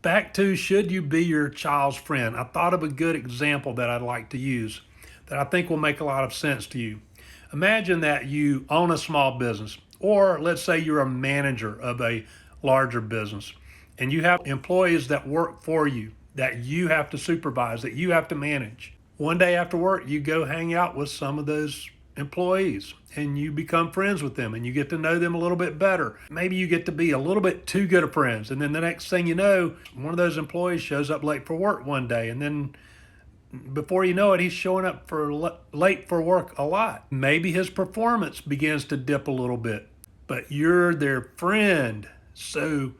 Back to, should you be your child's friend? I thought of a good example that I'd like to use that I think will make a lot of sense to you. Imagine that you own a small business, or let's say you're a manager of a larger business, and you have employees that work for you, that you have to supervise, that you have to manage. One day after work, you go hang out with some of those employees and you become friends with them and you get to know them a little bit better. Maybe you get to be a little bit too good of friends. And then the next thing you know, one of those employees shows up late for work one day. And then before you know it, he's showing up late for work a lot. Maybe his performance begins to dip a little bit, but you're their friend. So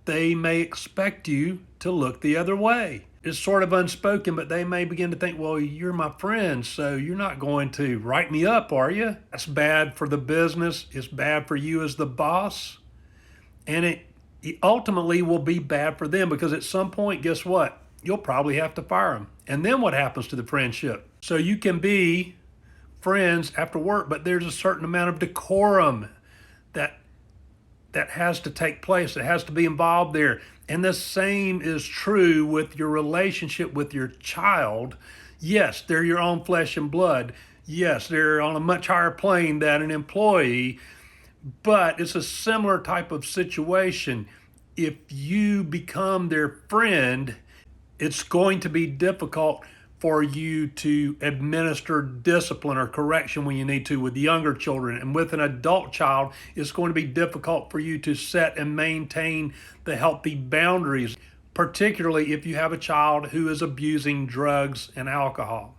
they may expect you to look the other way. It's sort of unspoken, but they may begin to think, well, you're my friend, so you're not going to write me up, are you? That's bad for the business. It's bad for you as the boss. And it ultimately will be bad for them because at some point, guess what? You'll probably have to fire them. And then what happens to the friendship? So you can be friends after work, but there's a certain amount of decorum that has to take place. It has to be involved there. And the same is true with your relationship with your child. Yes, they're your own flesh and blood. Yes, they're on a much higher plane than an employee, but it's a similar type of situation. If you become their friend, it's going to be difficult for you to administer discipline or correction when you need to with younger children. And with an adult child, it's going to be difficult for you to set and maintain the healthy boundaries, particularly if you have a child who is abusing drugs and alcohol.